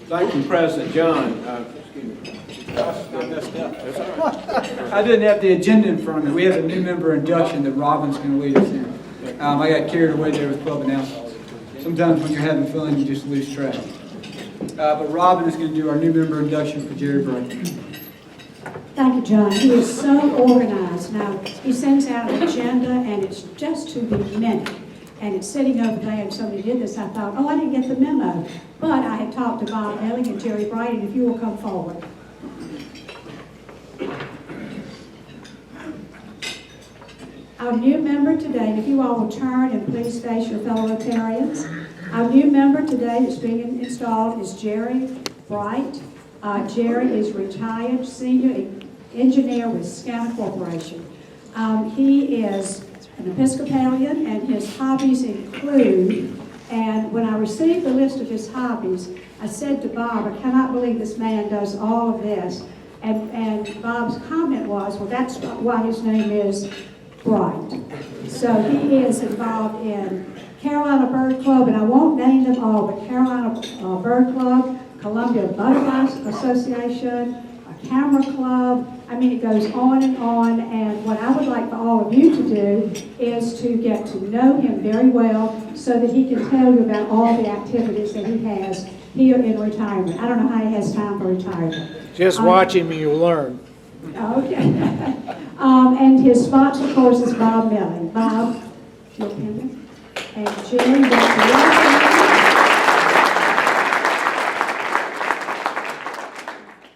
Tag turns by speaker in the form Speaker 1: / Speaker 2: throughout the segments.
Speaker 1: Thank you, President John. Excuse me. I messed up. That's all right.
Speaker 2: I didn't have the agenda in front of me. We have a new member induction that Robin's going to lead us in. I got carried away there with club announcements. Sometimes when you're having fun, you just lose track. But Robin is going to do our new member induction for Jerry Bray.
Speaker 3: Thank you, John. He is so organized. Now, he sends out an agenda, and it's just to the minute. And it's sitting over there, and somebody did this. I thought, oh, I didn't get the memo. But I had talked to Bob Elling and Jerry Bright, and if you will come forward. Our new member today, and if you all will turn and please face your fellow Rotarians. Our new member today that's being installed is Jerry Bright. Jerry is retired senior engineer with Scout Corporation. He is an Episcopalian, and his hobbies include, and when I received the list of his hobbies, I said to Bob, I cannot believe this man does all of this. And Bob's comment was, well, that's why his name is Bright. So he is involved in Carolina Bird Club, and I won't name them all, but Carolina Bird Club, Columbia Butterfly Association, a camera club. I mean, it goes on, and what I would like for all of you to do is to get to know him very well so that he can tell you about all the activities that he has here in retirement. I don't know how he has time for retirement.
Speaker 4: Just watch him and you'll learn.
Speaker 3: Okay. And his sponsor, of course, is Bob Milling. Bob, your opinion? And Jerry,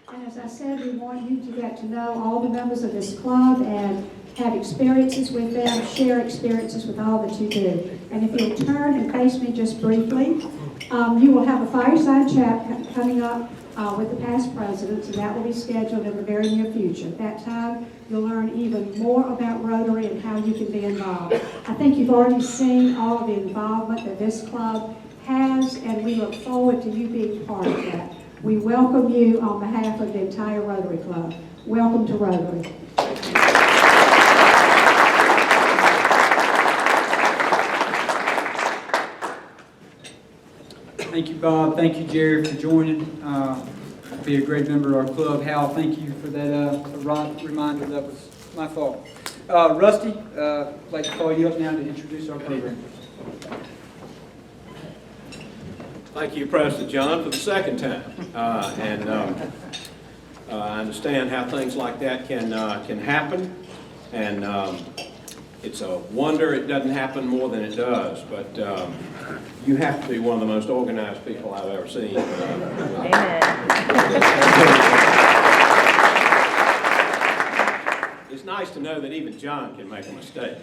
Speaker 3: and as I said, we want you to get to know all the members of this club and have experiences with them, share experiences with all that you do. And if you'll turn and face me just briefly, you will have a fireside chat coming up with the past presidents, and that will be scheduled in the very near future. At that time, you'll learn even more about Rotary and how you can be involved. I think you've already seen all of the involvement that this club has, and we look forward to you being part of that. We welcome you on behalf of the entire Rotary Club. Welcome to Rotary.
Speaker 2: Thank you, Bob. Thank you, Jerry, for joining. Be a great member of our club. Hal, thank you for that reminder. That was my fault. Rusty, I'd like to call you up now to introduce our program.
Speaker 1: Thank you, President John, for the second time. I understand how things like that can happen, and it's a wonder it doesn't happen more than it does. But you have to be one of the most organized people I've ever seen. It's nice to know that even John can make a mistake.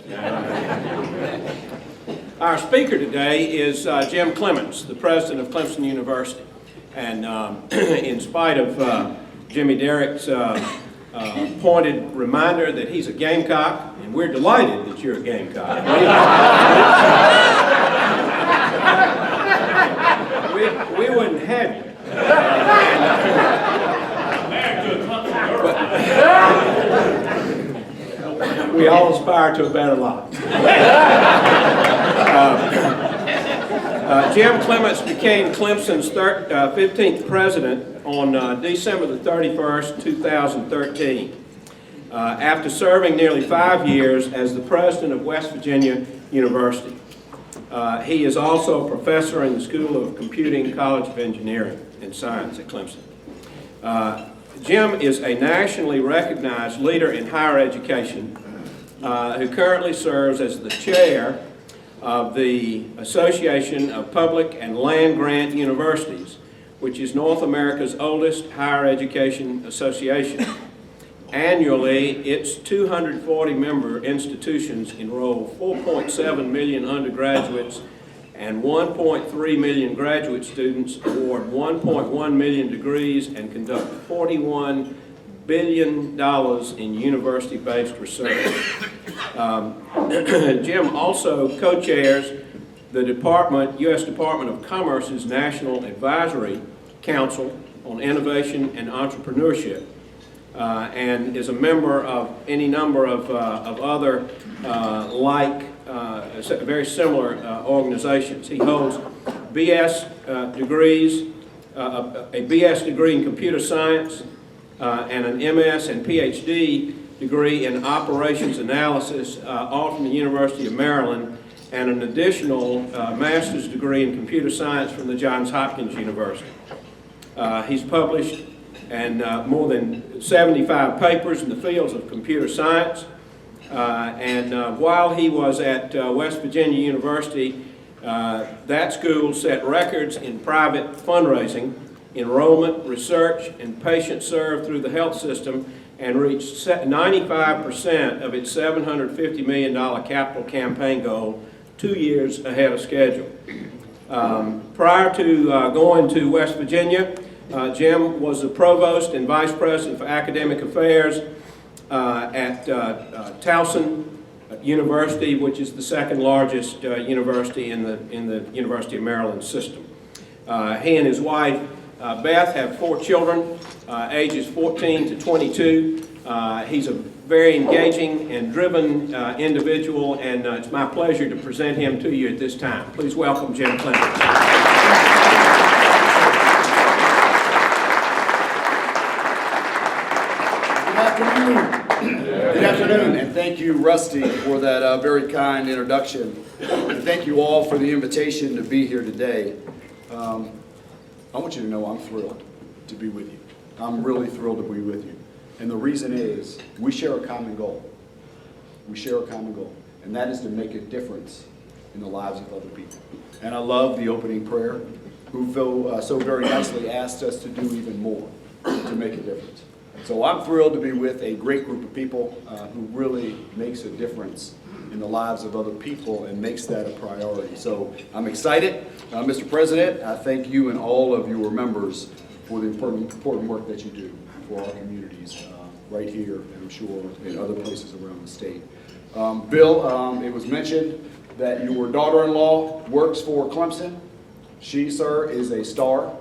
Speaker 1: Our speaker today is Jim Clements, the president of Clemson University. And in spite of Jimmy Derrick's pointed reminder that he's a Gamecock, and we're delighted that you're a Gamecock. We wouldn't have you. We all aspire to a better life. Jim Clements became Clemson's 15th president on December the 31st, 2013, after serving nearly 5 years as the president of West Virginia University. He is also a professor in the School of Computing, College of Engineering and Science at Clemson. Jim is a nationally recognized leader in higher education who currently serves as the chair of the Association of Public and Land-Grant Universities, which is North America's oldest higher education association. Annually, its 240 member institutions enroll 4.7 million undergraduates and 1.3 million graduate students, award 1.1 million degrees, and conduct $41 billion in university-based research. Jim also co-chairs the U.S. Department of Commerce's National Advisory Council on Innovation and Entrepreneurship, and is a member of any number of other very similar organizations. He holds BS degrees a BS degree in computer science, and an MS and PhD degree in operations analysis, all from the University of Maryland, and an additional master's degree in computer science from the Johns Hopkins University. He's published more than 75 papers in the fields of computer science. While he was at West Virginia University, that school set records in private fundraising, enrollment, research, and patients served through the health system, and reached 95% of its $750 million capital campaign goal 2 years ahead of schedule. Prior to going to West Virginia, Jim was the provost and vice president for academic affairs at Towson University, which is the second largest university in the University of Maryland system. He and his wife Beth have 4 children, ages 14 to 22. He's a very engaging and driven individual, and it's my pleasure to present him to you at this time. Please welcome Jim Clements.
Speaker 5: Good afternoon, and thank you, Rusty, for that very kind introduction. And thank you all for the invitation to be here today. I want you to know I'm thrilled to be with you. I'm really thrilled to be with you. And the reason is we share a common goal. We share a common goal, and that is to make a difference in the lives of other people. And I love the opening prayer, who so very nicely asked us to do even more to make a difference. So I'm thrilled to be with a great group of people who really makes a difference in the lives of other people and makes that a priority. So I'm excited. Mr. President, I thank you and all of your members for the important work that you do for our communities right here, and I'm sure in other places around the state. Bill, it was mentioned that your daughter-in-law works for Clemson. She, sir, is a star.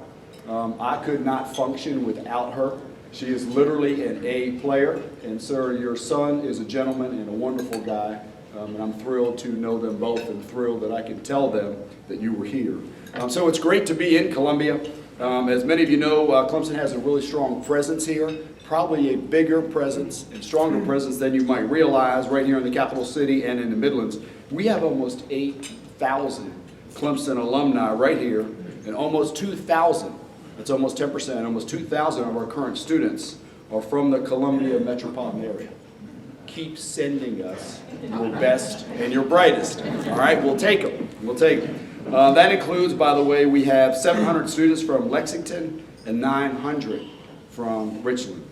Speaker 5: I could not function without her. She is literally an A player, and sir, your son is a gentleman and a wonderful guy, and I'm thrilled to know them both and thrilled that I can tell them that you were here. So it's great to be in Columbia. As many of you know, Clemson has a really strong presence here, probably a bigger presence and stronger presence than you might realize right here in the capital city and in the Midlands. We have almost 8,000 Clemson alumni right here, and almost 2,000. That's almost 10%. Almost 2,000 of our current students are from the Columbia metropolitan area. Keep sending us your best and your brightest. All right, we'll take them. We'll take them. That includes, by the way, we have 700 students from Lexington and 900 from Richland.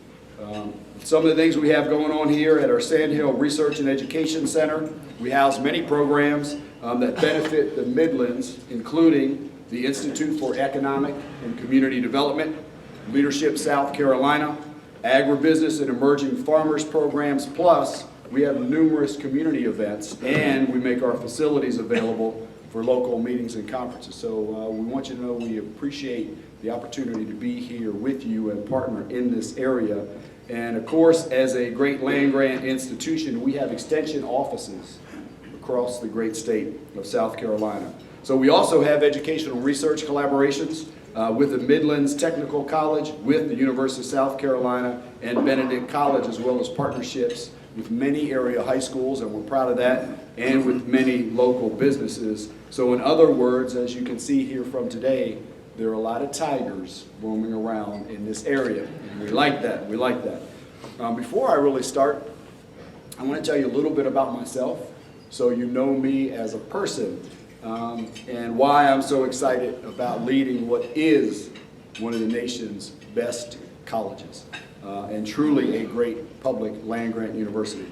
Speaker 5: Some of the things we have going on here at our Sandhill Research and Education Center, we house many programs that benefit the Midlands, including the Institute for Economic and Community Development, Leadership South Carolina, Agribusiness and Emerging Farmers programs, plus we have numerous community events, and we make our facilities available for local meetings and conferences. So we want you to know we appreciate the opportunity to be here with you and partner in this area. And of course, as a great land-grant institution, we have extension offices across the great state of South Carolina. So we also have educational research collaborations with the Midlands Technical College, with the University of South Carolina, and Benedict College, as well as partnerships with many area high schools, and we're proud of that, and with many local businesses. So in other words, as you can see here from today, there are a lot of tigers roaming around in this area, and we like that, we like that. Before I really start, I want to tell you a little bit about myself, so you know me as a person. And why I'm so excited about leading what is one of the nation's best colleges, and truly a great public land-grant university.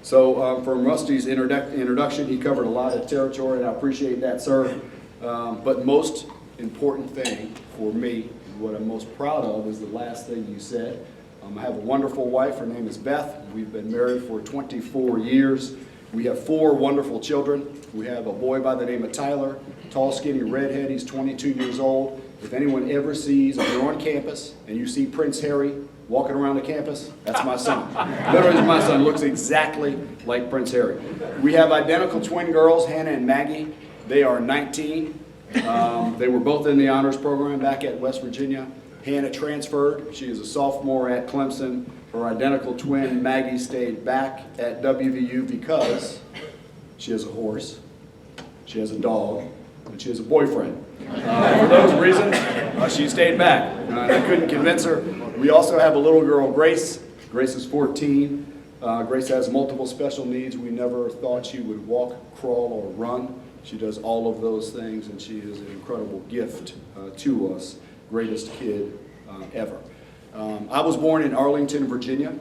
Speaker 5: So from Rusty's introduction, he covered a lot of territory, and I appreciate that, sir. But most important thing for me, what I'm most proud of, is the last thing you said. I have a wonderful wife. Her name is Beth. We've been married for 24 years. We have 4 wonderful children. We have a boy by the name of Tyler, tall, skinny redhead. He's 22 years old. If anyone ever sees, if you're on campus and you see Prince Harry walking around the campus, that's my son. Literally, my son looks exactly like Prince Harry. We have identical twin girls, Hannah and Maggie. They are 19, They were both in the honors program back at West Virginia. Hannah transferred. She is a sophomore at Clemson. Her identical twin, Maggie, stayed back at WVU because she has a horse, she has a dog, and she has a boyfriend. For those reasons, she stayed back. And I couldn't convince her. We also have a little girl, Grace. Grace is 14. Grace has multiple special needs. We never thought she would walk, crawl, or run. She does all of those things, and she is an incredible gift to us. Greatest kid ever. I was born in Arlington, Virginia,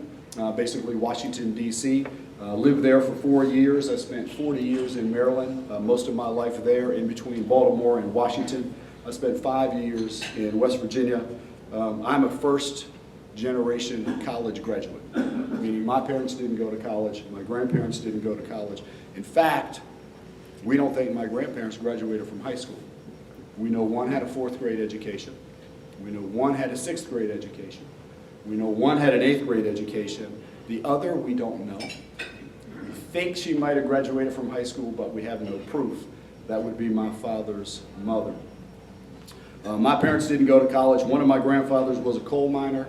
Speaker 5: basically Washington, D.C. Lived there for 4 years. I spent 40 years in Maryland, most of my life there in between Baltimore and Washington. I spent 5 years in West Virginia. I'm a first-generation college graduate, meaning my parents didn't go to college, my grandparents didn't go to college. In fact, we don't think my grandparents graduated from high school. We know one had a 4th grade education. We know one had a 6th grade education. We know one had an 8th grade education. The other, we don't know. We think she might have graduated from high school, but we have no proof. That would be my father's mother. My parents didn't go to college. One of my grandfathers was a coal miner.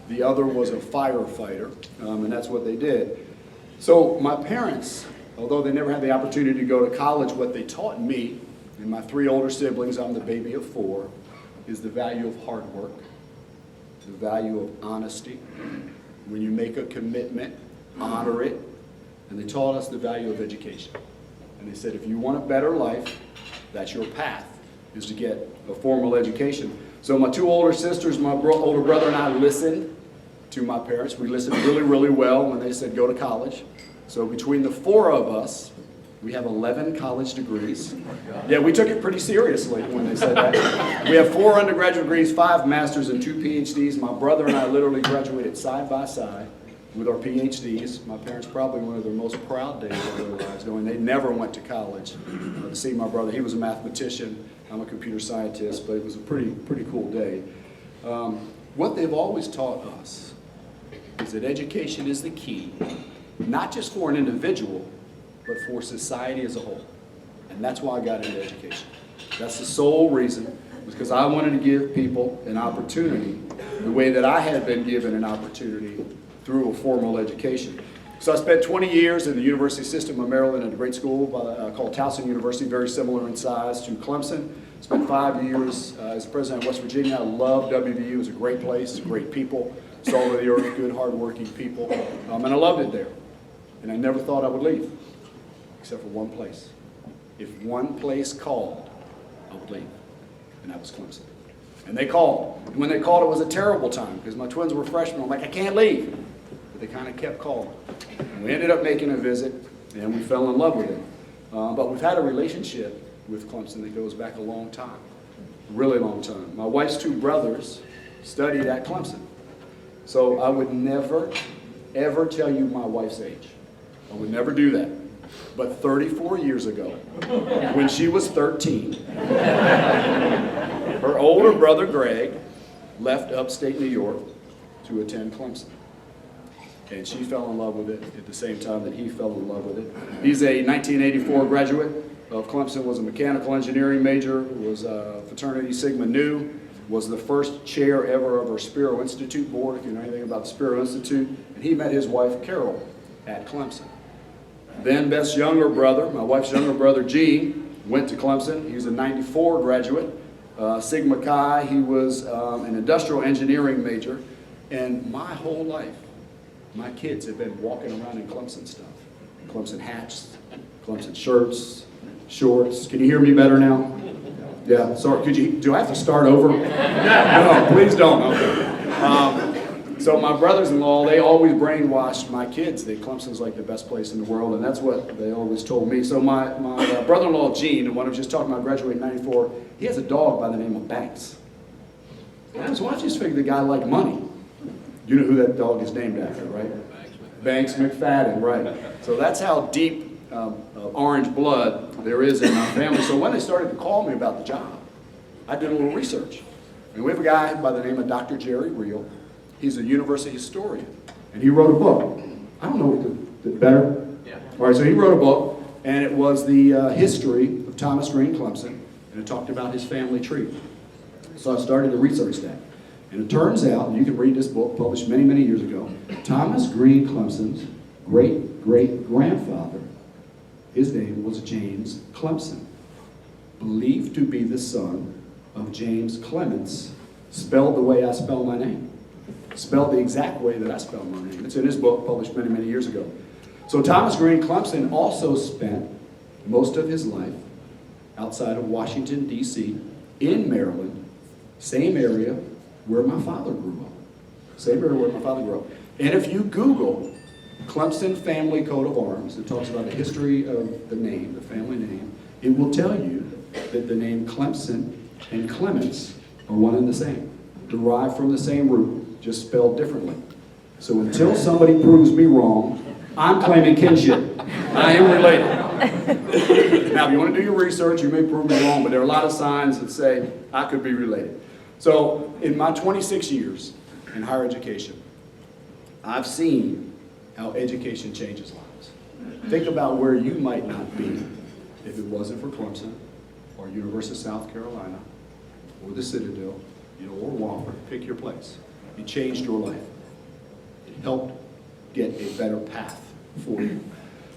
Speaker 5: The other was a firefighter, and that's what they did. So my parents, although they never had the opportunity to go to college, what they taught me and my 3 older siblings, I'm the baby of 4, is the value of hard work, the value of honesty. When you make a commitment, honor it. And they taught us the value of education. And they said, if you want a better life, that's your path, is to get a formal education. So my 2 older sisters, my older brother and I listened to my parents. We listened really, really well when they said go to college. So between the 4 of us, we have 11 college degrees. Yeah, we took it pretty seriously when they said that. We have 4 undergraduate degrees, 5 masters, and 2 PhDs. My brother and I literally graduated side by side with our PhDs. My parents probably one of their most proud days of their lives, knowing they never went to college to see my brother. He was a mathematician. I'm a computer scientist, but it was a pretty cool day. What they've always taught us is that education is the key, not just for an individual, but for society as a whole. And that's why I got into education. That's the sole reason, because I wanted to give people an opportunity the way that I had been given an opportunity through a formal education. So I spent 20 years in the university system of Maryland at a great school called Towson University, very similar in size to Clemson. Spent 5 years as president of West Virginia. I loved WVU. It was a great place, great people, salt of the earth, good, hardworking people. And I loved it there. And I never thought I would leave, except for one place. If one place called, I would leave. And that was Clemson. And they called. And when they called, it was a terrible time because my twins were freshmen. I'm like, I can't leave. But they kind of kept calling. And we ended up making a visit, and we fell in love with it. But we've had a relationship with Clemson that goes back a long time, a really long time. My wife's 2 brothers studied at Clemson. So I would never, ever tell you my wife's age. I would never do that. But 34 years ago, when she was 13, her older brother, Greg, left upstate New York to attend Clemson. And she fell in love with it at the same time that he fell in love with it. He's a 1984 graduate of Clemson, was a mechanical engineering major, was a fraternity Sigma Nu, was the first chair ever of our Spiro Institute board, if you know anything about the Spiro Institute. And he met his wife, Carol, at Clemson. Then Beth's younger brother, my wife's younger brother, Gene, went to Clemson. He was a 94 graduate, Sigma Chi. He was an industrial engineering major. And my whole life, my kids have been walking around in Clemson stuff. Clemson hats, Clemson shirts, shorts. Can you hear me better now? Yeah, sorry, do I have to start over? No, please don't. Okay. So my brothers-in-law, they always brainwashed my kids that Clemson's like the best place in the world, and that's what they always told me. So my brother-in-law, Gene, the one I was just talking about, graduated in 94, he has a dog by the name of Banks. And I was watching, just figured the guy liked money. You know who that dog is named after, right? Banks McFadden, right. So that's how deep orange blood there is in my family. So when they started to call me about the job, I did a little research. And we have a guy by the name of Dr. Jerry Reel. He's a university historian, and he wrote a book. I don't know if it's better. Yeah. All right, so he wrote a book, and it was the history of Thomas Green Clemson and it talked about his family tree. So I started to research that. And it turns out, and you can read this book, published many, many years ago, Thomas Green Clemson's great-great-grandfather, his name was James Clemson, believed to be the son of James Clements, spelled the way I spell my name. Spelled the exact way that I spell my name. It's in his book, published many, many years ago. So Thomas Green Clemson also spent most of his life outside of Washington, D.C., in Maryland, same area where my father grew up. Same area where my father grew up. And if you Google Clemson family coat of arms, it talks about the history of the name, the family name, it will tell you that the name Clemson and Clements are one and the same, derived from the same root, just spelled differently. So until somebody proves me wrong, I'm claiming kinship. I am related. Now, if you want to do your research, you may prove me wrong, but there are a lot of signs that say I could be related. So in my 26 years in higher education, I've seen how education changes lives. Think about where you might not be if it wasn't for Clemson or University of South Carolina or the Citadel, or Wofford, pick your place. It changed your life. It helped get a better path for you.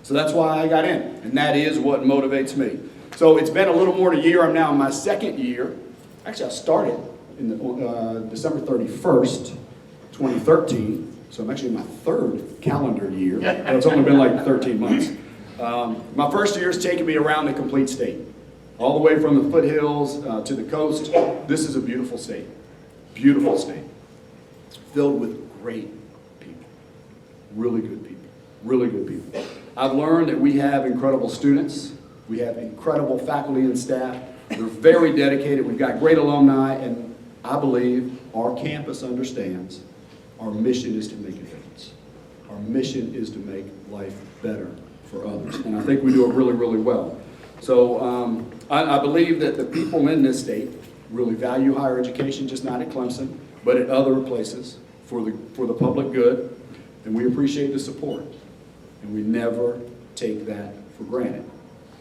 Speaker 5: So that's why I got in, and that is what motivates me. So it's been a little more than a year. I'm now in my second year. Actually, I started in December 31st, 2013. So I'm actually in my third calendar year. It's only been like 13 months. My first year has taken me around the complete state. All the way from the foothills to the coast. This is a beautiful state. Beautiful state. Filled with great people. Really good people. Really good people. I've learned that we have incredible students. We have incredible faculty and staff. They're very dedicated. We've got great alumni, and I believe our campus understands our mission is to make a difference. Our mission is to make life better for others, and I think we do it really, really well. So I believe that the people in this state really value higher education, just not at Clemson, but at other places for the public good, and we appreciate the support, and we never take that for granted.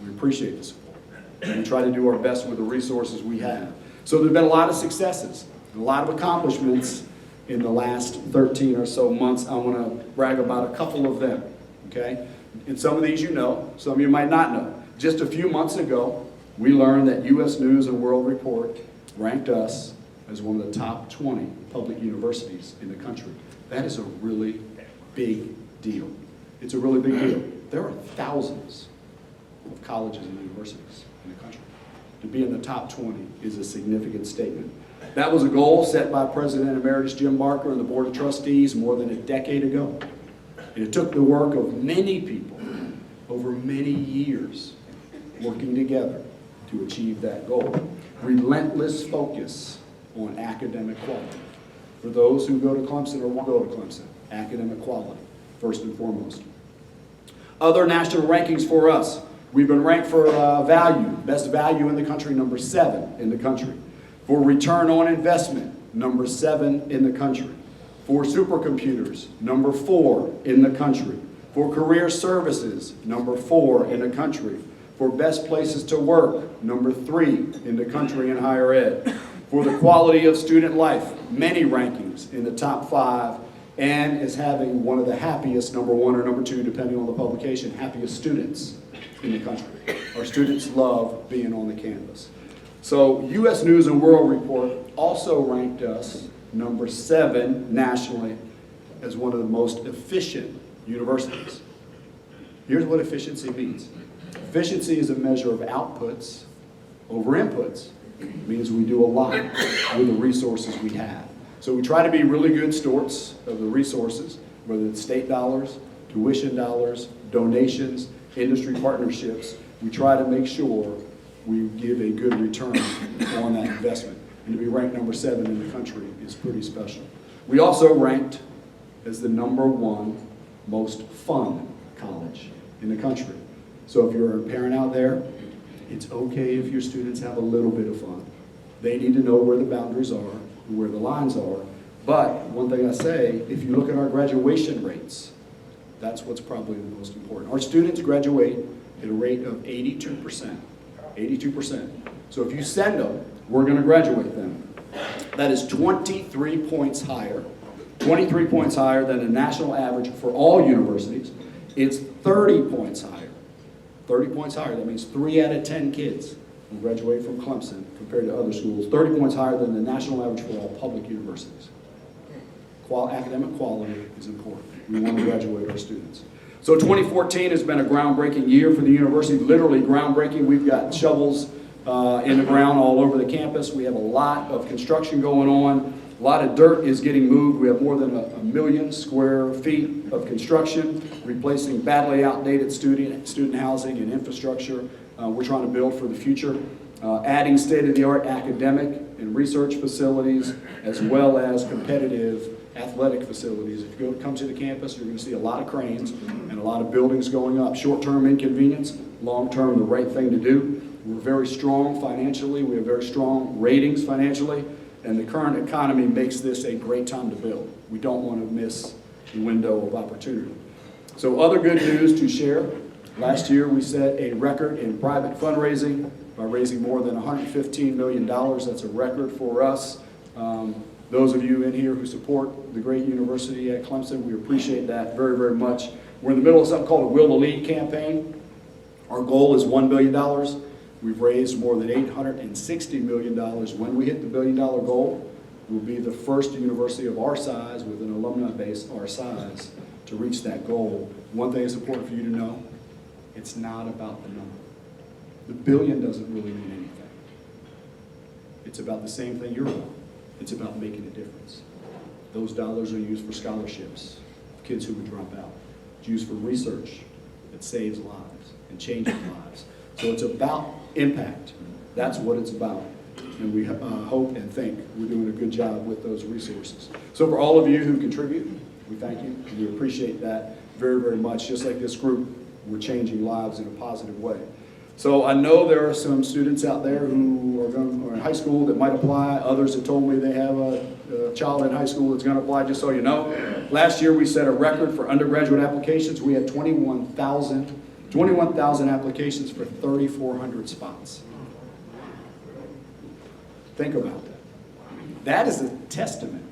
Speaker 5: We appreciate the support, and we try to do our best with the resources we have. So there's been a lot of successes, a lot of accomplishments in the last 13 or so months. I want to brag about a couple of them, okay? And some of these you know, some of you might not know. Just a few months ago, we learned that U.S. News and World Report ranked us as one of the top 20 public universities in the country. That is a really big deal. It's a really big deal. There are thousands of colleges and universities in the country. To be in the top 20 is a significant statement. That was a goal set by President Emeritus Jim Barker and the Board of Trustees more than a decade ago. And it took the work of many people over many years working together to achieve that goal. Relentless focus on academic quality. For those who go to Clemson or will go to Clemson, academic quality, first and foremost. Other national rankings for us. We've been ranked for value, best value in the country, number 7 in the country. For return on investment, number 7 in the country. For supercomputers, number 4 in the country. For career services, number 4 in the country. For best places to work, number 3 in the country in higher ed. For the quality of student life, many rankings in the top 5, and is having one of the happiest, number 1 or number 2, depending on the publication, happiest students in the country. Our students love being on the campus. So U.S. News and World Report also ranked us number 7 nationally as one of the most efficient universities. Here's what efficiency means. Efficiency is a measure of outputs over inputs. It means we do a lot with the resources we have. So we try to be really good stewards of the resources, whether it's state dollars, tuition dollars, donations, industry partnerships. We try to make sure we give a good return on that investment. And to be ranked number 7 in the country is pretty special. We also ranked as the number 1 most fun college in the country. So if you're a parent out there, it's okay if your students have a little bit of fun. They need to know where the boundaries are, where the lines are. But one thing I say, if you look at our graduation rates, that's what's probably the most important. Our students graduate at a rate of 82%. 82%. So if you send them, we're going to graduate them. That is 23 points higher, 23 points higher than the national average for all universities. It's 30 points higher. 30 points higher. That means 3 out of 10 kids will graduate from Clemson compared to other schools. 30 points higher than the national average for all public universities. Academic quality is important. We want to graduate our students. So 2014 has been a groundbreaking year for the university, literally groundbreaking. We've got shovels in the ground all over the campus. We have a lot of construction going on. A lot of dirt is getting moved. We have more than a million square feet of construction, replacing badly outdated student housing and infrastructure. We're trying to build for the future, adding state-of-the-art academic and research facilities, as well as competitive athletic facilities. If you come to the campus, you're going to see a lot of cranes and a lot of buildings going up. Short-term inconvenience, long-term the right thing to do. We're very strong financially. We have very strong ratings financially, and the current economy makes this a great time to build. We don't want to miss the window of opportunity. So other good news to share. Last year we set a record in private fundraising by raising more than $115 million. That's a record for us. Those of you in here who support the great university at Clemson, we appreciate that very, very much. We're in the middle of something called a Will to Lead campaign. Our goal is $1 billion. We've raised more than $860 million. When we hit the $1 billion goal, we'll be the first university of our size, with an alumni base our size, to reach that goal. One thing is important for you to know, it's not about the number. The billion doesn't really mean anything. It's about the same thing you're about. It's about making a difference. Those dollars are used for scholarships, kids who would drop out. It's used for research that saves lives and changes lives. So it's about impact. That's what it's about. And we hope and think we're doing a good job with those resources. So for all of you who contribute, we thank you. We appreciate that very, very much. Just like this group, we're changing lives in a positive way. So I know there are some students out there who are in high school that might apply. Others have told me they have a child in high school that's going to apply, just so you know. Last year we set a record for undergraduate applications. We had 21,000 applications for 3,400 spots. Think about that. That is a testament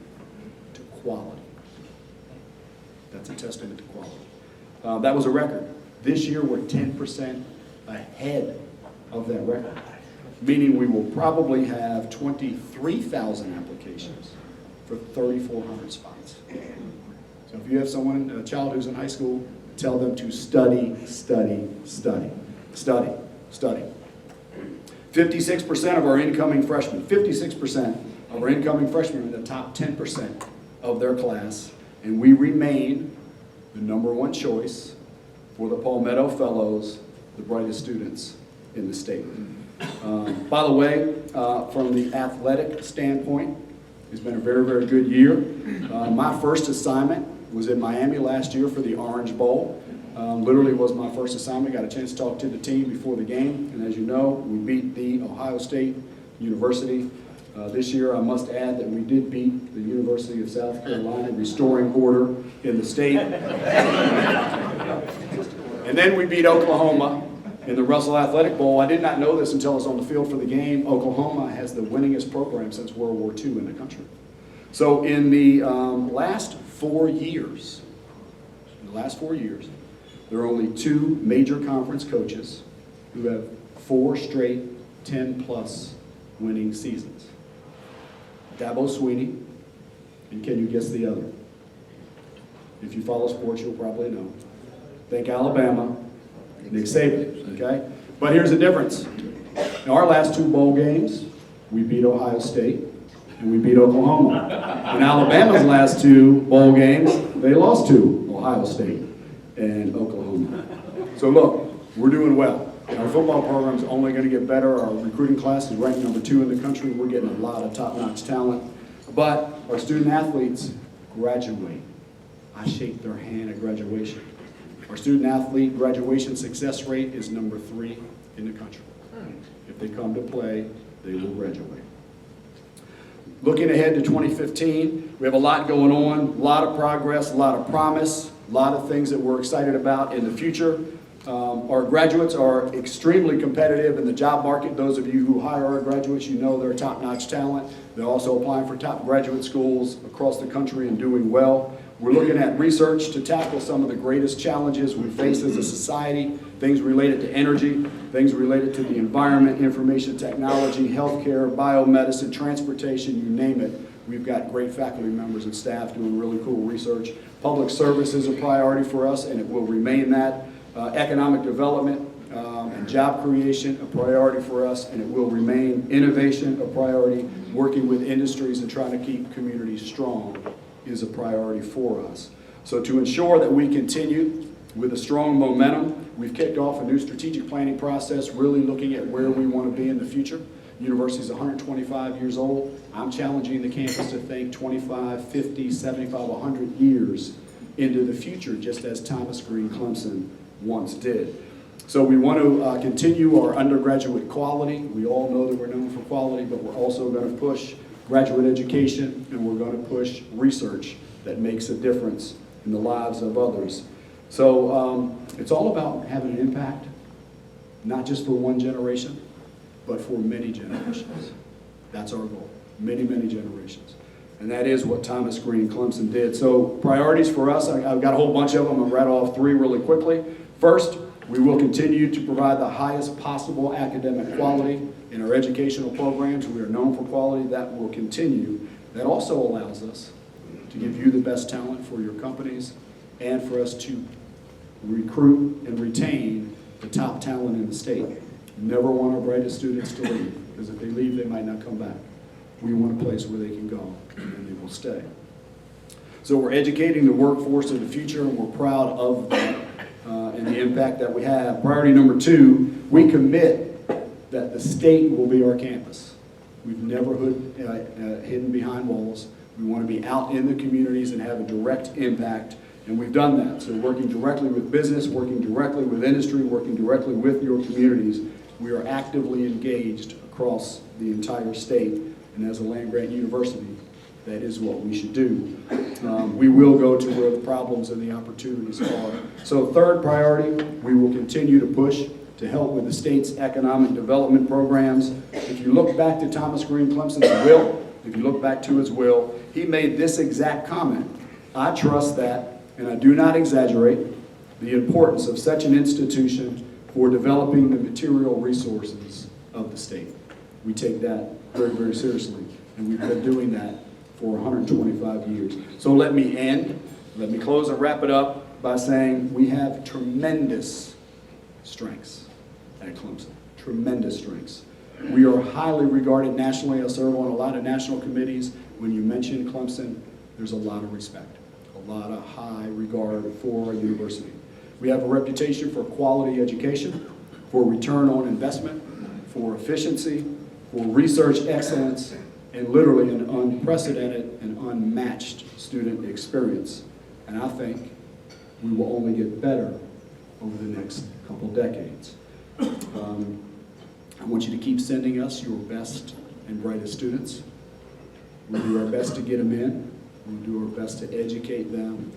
Speaker 5: to quality. That's a testament to quality. That was a record. This year we're 10% ahead of that record, meaning we will probably have 23,000 applications for 3,400 spots. So if you have a child who's in high school, tell them to study, study, study, study, study. 56% of our incoming freshmen, 56% of our incoming freshmen are in the top 10% of their class, and we remain the #1 choice for the Palmetto Fellows, the brightest students in the state. By the way, from the athletic standpoint, it's been a very, very good year. My first assignment was in Miami last year for the Orange Bowl. Literally was my first assignment. Got a chance to talk to the team before the game, and as you know, we beat the Ohio State University. This year, I must add that we did beat the University of South Carolina, restoring order in the state. And then we beat Oklahoma in the Russell Athletic Bowl. I did not know this until I was on the field for the game. Oklahoma has the winningest program since World War II in the country. So in the last 4 years, there are only 2 major conference coaches who have 4 straight 10-plus winning seasons. Dabo Swinney, and can you guess the other? If you follow sports, you'll probably know. Think Alabama, Nick Saban, okay? But here's the difference. In our last 2 bowl games, we beat Ohio State and we beat Oklahoma. In Alabama's last 2 bowl games, they lost to Ohio State and Oklahoma. So look, we're doing well. Our football program is only going to get better. Our recruiting class is ranked #2 in the country. We're getting a lot of top-notch talent. But our student athletes graduate. I shake their hand at graduation. Our student athlete graduation success rate is #3 in the country. If they come to play, they will graduate. Looking ahead to 2015, we have a lot going on, a lot of progress, a lot of promise, a lot of things that we're excited about in the future. Our graduates are extremely competitive in the job market. Those of you who hire our graduates, you know they're top-notch talent. They're also applying for top graduate schools across the country and doing well. We're looking at research to tackle some of the greatest challenges we face as a society, things related to energy, things related to the environment, information technology, healthcare, biomedicine, transportation, you name it. We've got great faculty members and staff doing really cool research. Public service is a priority for us, and it will remain that. Economic development and job creation, a priority for us, and it will remain. Innovation, a priority. Working with industries and trying to keep communities strong is a priority for us. So to ensure that we continue with a strong momentum, we've kicked off a new strategic planning process, really looking at where we want to be in the future. University is 125 years old. I'm challenging the campus to think 25, 50, 75, 100 years into the future, just as Thomas Green Clemson once did. So we want to continue our undergraduate quality. We all know that we're known for quality, but we're also going to push graduate education, and we're going to push research that makes a difference in the lives of others. So it's all about having an impact, not just for one generation, but for many generations. That's our goal, many, many generations. And that is what Thomas Green Clemson did. So priorities for us, I've got a whole bunch of them. I'll rattle off three really quickly. First, we will continue to provide the highest possible academic quality in our educational programs. We are known for quality. That will continue. That also allows us to give you the best talent for your companies and for us to recruit and retain the top talent in the state. Never want our brightest students to leave, because if they leave, they might not come back. We want a place where they can go and they will stay. So we're educating the workforce of the future, and we're proud of that and the impact that we have. Priority number two, we commit that the state will be our campus. We've never hidden behind walls. We want to be out in the communities and have a direct impact, and we've done that. So working directly with business, working directly with industry, working directly with your communities, we are actively engaged across the entire state, and as a land-grant university, that is what we should do. We will go to where the problems and the opportunities are. So third priority, we will continue to push to help with the state's economic development programs. If you look back to Thomas Green Clemson's will, if you look back to his will, he made this exact comment: I trust that, and I do not exaggerate, the importance of such an institution for developing the material resources of the state. We take that very, very seriously, and we've been doing that for 125 years. So let me close and wrap it up by saying we have tremendous strengths at Clemson, tremendous strengths. We are highly regarded nationally. I serve on a lot of national committees. When you mention Clemson, there's a lot of respect, a lot of high regard for our university. We have a reputation for quality education, for return on investment, for efficiency, for research excellence, and literally an unprecedented and unmatched student experience. And I think we will only get better over the next couple decades. I want you to keep sending us your best and brightest students. We'll do our best to get them in. We'll do our best to educate them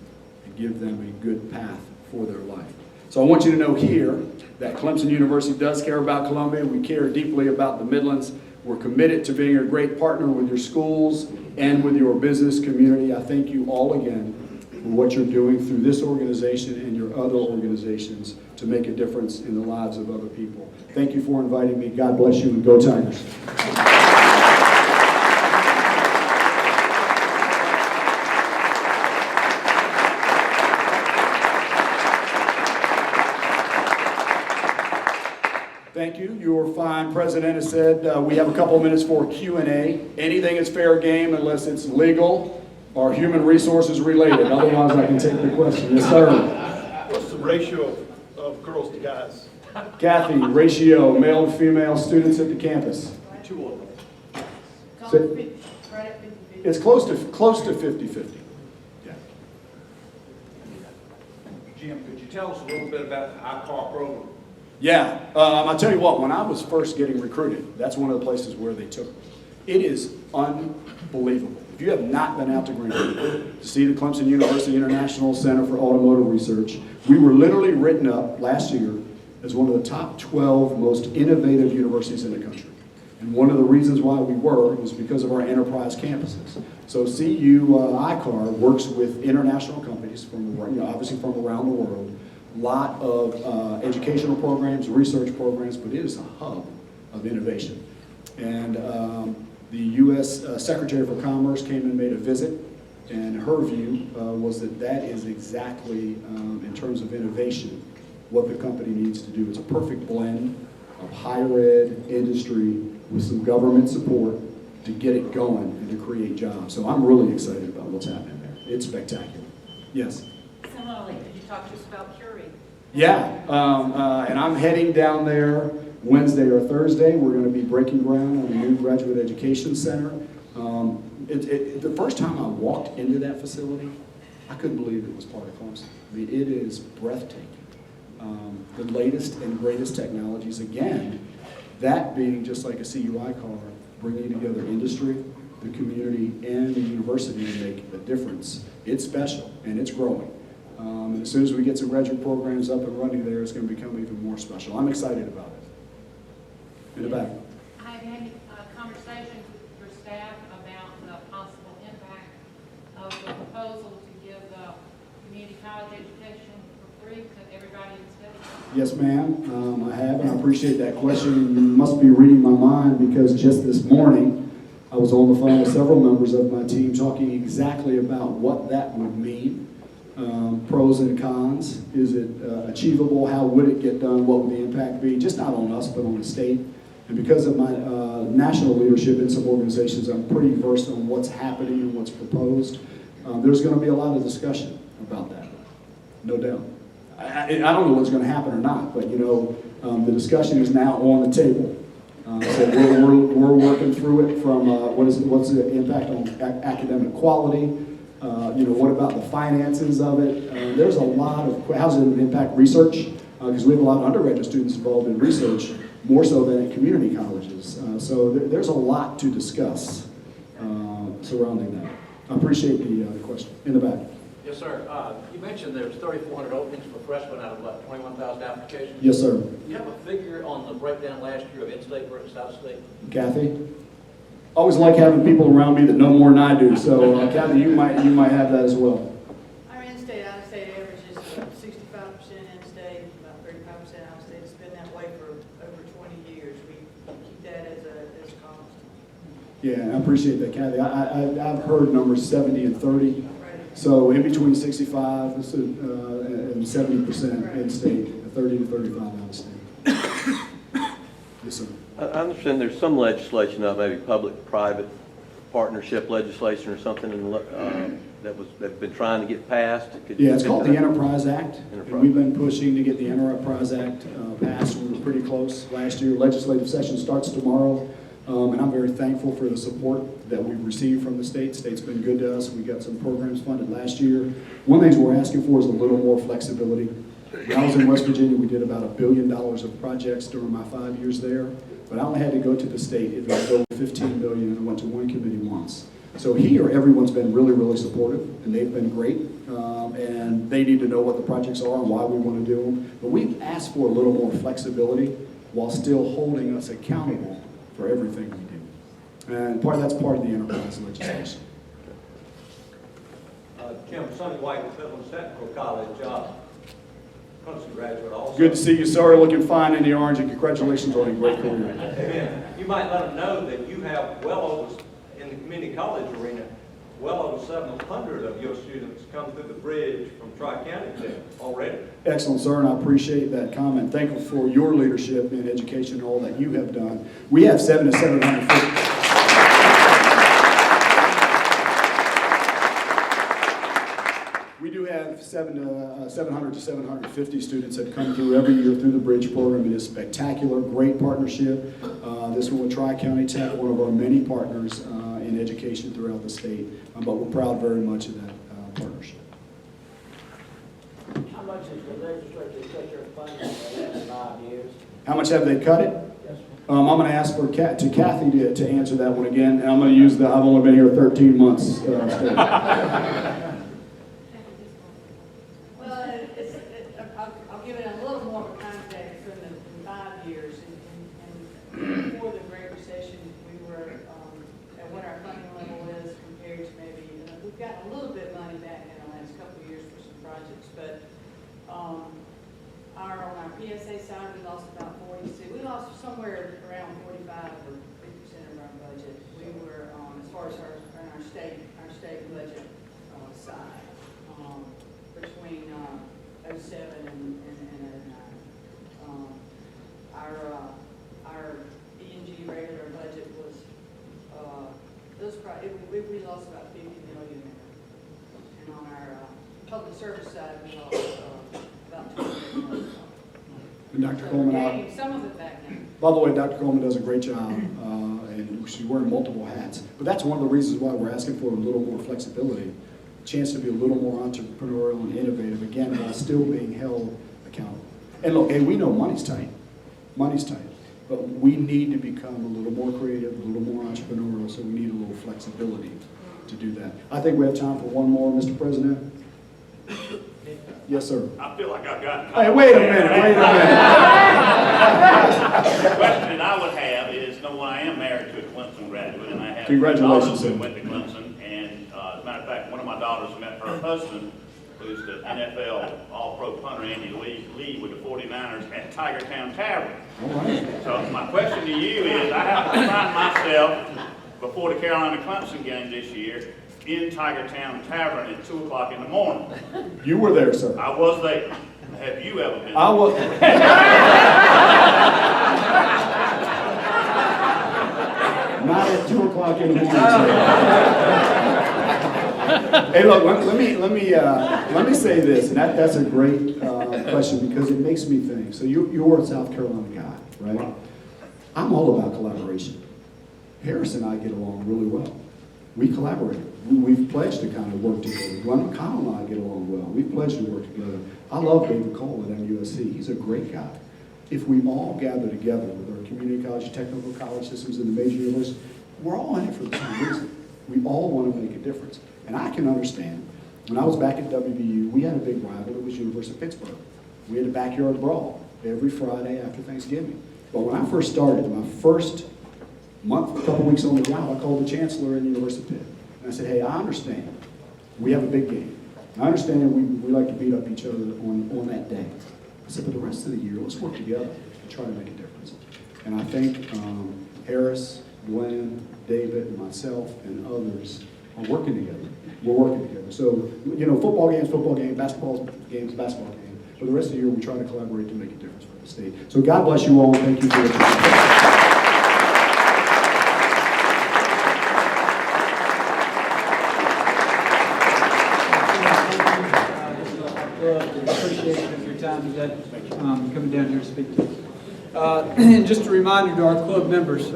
Speaker 5: and give them a good path for their life. So I want you to know here that Clemson University does care about Columbia. We care deeply about the Midlands. We're committed to being a great partner with your schools and with your business community. I thank you all again for what you're doing through this organization and your other organizations to make a difference in the lives of other people. Thank you for inviting me. God bless you, and go Tigers. Thank you. Your fine president has said we have a couple minutes for Q&A. Anything is fair game unless it's legal or human resources related. Otherwise, I can take the question. Yes, sir.
Speaker 6: What's the ratio of girls to guys?
Speaker 5: Kathy, ratio, male to female students at the campus.
Speaker 6: 2 of them.
Speaker 5: So, it's close to 50-50. Yeah.
Speaker 7: Jim, could you tell us a little bit about the I-CAR program?
Speaker 5: Yeah, I'll tell you what, when I was first getting recruited, that's one of the places where they took me. It is unbelievable. If you have not been out to Greenville to see the Clemson University International Center for Automotive Research, we were literally written up last year as one of the top 12 most innovative universities in the country. And one of the reasons why we were was because of our enterprise campuses. So CU ICAR works with international companies from, obviously from around the world, a lot of educational programs, research programs, but it is a hub of innovation. And the U.S. Secretary for Commerce came and made a visit, and her view was that that is exactly, in terms of innovation, what the company needs to do. It's a perfect blend of higher ed, industry, with some government support to get it going and to create jobs. So I'm really excited about what's happening there. It's spectacular. Yes?
Speaker 8: Similarly, could you talk to us about Curie?
Speaker 5: Yeah, and I'm heading down there Wednesday or Thursday. We're going to be breaking ground on a new graduate education center. The first time I walked into that facility, I couldn't believe it was part of Clemson. I mean, it is breathtaking. The latest and greatest technologies, again, that being just like a CUI car, bringing together industry, the community, and the university to make a difference. It's special, and it's growing. And as soon as we get some graduate programs up and running there, it's going to become even more special. I'm excited about it. In the back.
Speaker 8: Have you had any conversations with your staff about the possible impact of the proposal to give the community college education for free to everybody in the state?
Speaker 5: Yes, ma'am. I have, and I appreciate that question. You must be reading my mind because just this morning, I was on the phone with several members of my team talking exactly about what that would mean. Pros and cons. Is it achievable? How would it get done? What would the impact be? Just not on us, but on the state. And because of my national leadership in some organizations, I'm pretty versed on what's happening and what's proposed. There's going to be a lot of discussion about that, no doubt. I don't know what's going to happen or not, but the discussion is now on the table. So we're working through it from what's the impact on academic quality. What about the finances of it? There's a lot of, how's it impact research? Because we have a lot of undergraduate students involved in research, more so than at community colleges. So there's a lot to discuss surrounding that. I appreciate the question. In the back.
Speaker 7: Yes, sir. You mentioned there's 3,400 openings for freshmen out of what, 21,000 applications?
Speaker 5: Yes, sir.
Speaker 7: Do you have a figure on the breakdown last year of in-state versus out-of-state?
Speaker 5: Kathy? Always like having people around me that know more than I do. So Kathy, you might have that as well.
Speaker 9: Our in-state, out-of-state average is 65% in-state, about 35% out-of-state. It's been that way for over 20 years. We keep that as a constant.
Speaker 5: Yeah, I appreciate that, Kathy. I've heard numbers 70 and 30.
Speaker 9: Right.
Speaker 5: So in between 65 and 70% in-state, 30 to 35 out-of-state. Yes, sir.
Speaker 10: I understand there's some legislation, maybe public-private partnership legislation or something that's been trying to get passed.
Speaker 5: Yeah, it's called the Enterprise Act.
Speaker 10: Enterprise.
Speaker 5: And we've been pushing to get the Enterprise Act passed. We were pretty close last year. Legislative session starts tomorrow. And I'm very thankful for the support that we've received from the state. The state's been good to us. We got some programs funded last year. One of the things we're asking for is a little more flexibility. When I was in West Virginia, we did about $1 billion of projects during my 5 years there. But I only had to go to the state if it was over $15 billion, and I went to one committee once. So here, everyone's been really, really supportive, and they've been great. And they need to know what the projects are and why we want to do them. But we've asked for a little more flexibility while still holding us accountable for everything we do. And that's part of the enterprise legislation.
Speaker 7: Kim, Sonny White at Clements Technical College, Clemson graduate also.
Speaker 5: Good to see you, sir. Looking fine in the orange, and congratulations on a great career.
Speaker 7: Amen. You might let them know that you have well over, in the community college arena, well over 700 of your students come through the bridge from Tri-County already.
Speaker 5: Excellent, sir, and I appreciate that comment. Thankful for your leadership in education and all that you have done. We have 750. We do have 700 to 750 students that come through every year through the Bridge program. It is spectacular, great partnership. This one with Tri-County Tech, one of our many partners in education throughout the state. But we're proud very much of that partnership.
Speaker 11: How much has the legislature cut your funding in the last 5 years?
Speaker 5: How much have they cut it?
Speaker 11: Yes,
Speaker 5: I'm going to ask for Kathy to answer that one again, and I'm going to use I've only been here 13 months. Statement.
Speaker 9: Well, I'll give it a little more of a context from the 5 years. And before the Great Recession, we were at what our funding level is compared to maybe, we've gotten a little bit of money back in the last couple of years for some projects, but on our PSA side, we lost about 42. We lost somewhere around 45 or 50% of our budget. We were, as far as our state budget side, between 07 and 09. Our E&G regular budget was, we lost about 50 million there. And on our public service side, we lost about 20 million.
Speaker 5: And Dr.
Speaker 9: So
Speaker 5: Coleman,
Speaker 9: we're getting some of it back now.
Speaker 5: by the way, Dr. Coleman does a great job, and she's wearing multiple hats. But that's one of the reasons why we're asking for a little more flexibility, a chance to be a little more entrepreneurial and innovative, again, while still being held accountable. And look, hey, we know money's tight. Money's tight. But we need to become a little more creative, a little more entrepreneurial, so we need a little flexibility to do that. I think we have time for one more, Mr. President. Yes, sir.
Speaker 11: I feel like I've got.
Speaker 5: Hey, wait a minute.
Speaker 11: The question that I would have is, number one, I am married to a Clemson graduate, and I have
Speaker 5: Congratulations,
Speaker 11: daughters who
Speaker 5: sir.
Speaker 11: went to Clemson, and as a matter of fact, one of my daughters met her husband, who's the NFL All-Pro punter, Andy Lee with the 49ers at Tigertown Tavern.
Speaker 5: All right.
Speaker 11: So my question to you is, I happen to find myself before the Carolina Clemson game this year in Tigertown Tavern at 2 o'clock in the morning.
Speaker 5: You were there, sir.
Speaker 11: I was there. Have you ever been?
Speaker 5: I was. Not at 2 o'clock in the morning, sir. Hey, look. Let me say this, and that's a great question because it makes me think. So you're a South Carolina guy, right? I'm all about collaboration. Harris and I get along really well. We collaborate. We've pledged to kind of work together. Glenn McConnell and I get along well. We've pledged to work together. I love David Cole at MUSC. He's a great guy. If we all gather together with our community college, technical college systems, and the major universities, we're all in it for the same reason. We all want to make a difference. And I can understand. When I was back at WVU, we had a big rival. It was University of Pittsburgh. We had a backyard brawl every Friday after Thanksgiving. But when I first started, my first month, a couple weeks on the job, I called the chancellor at the University of Pitt. And I said, hey, I understand. We have a big game. I understand we like to beat up each other on that day. I said, but the rest of the year, let's work together and try to make a difference. And I think Harris, Glenn, David, and myself, and others are working together. We're working together. So, football games, basketball games, basketball game. For the rest of the year, we try to collaborate to make a difference for the state. So God bless you all. Thank you for your time.
Speaker 2: Appreciation of your time today, coming down here to speak to us. And just a reminder to our club members,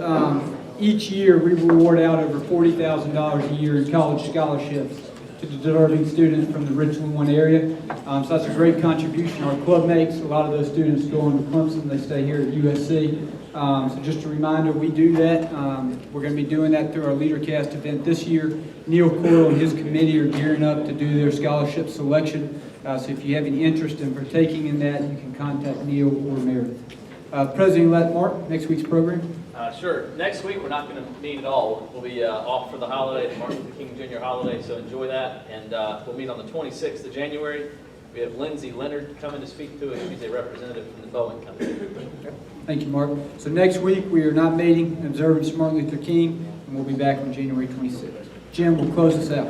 Speaker 2: each year we reward out over $40,000 a year in college scholarships to deserving students from the Richland 1 area. So that's a great contribution our club makes. A lot of those students go on to Clemson. They stay here at USC. So just a reminder, we do that. We're going to be doing that through our LeaderCast event this year. Neil Coyle and his committee are gearing up to do their scholarship selection. So if you have any interest in partaking in that, you can contact Neil or Meredith. President-elect Mark, next week's program.
Speaker 12: Sure. Next week, we're not going to meet at all. We'll be off for the holiday, the Martin Luther King Jr. holiday, so enjoy that. And we'll meet on the 26th of January. We have Lindsay Leonard coming to speak to us. She's a representative from the Bowen Company.
Speaker 2: Thank you, Mark. So next week, we are not meeting, observing Martin Luther King, and we'll be back on January 26th. Jim will close us out.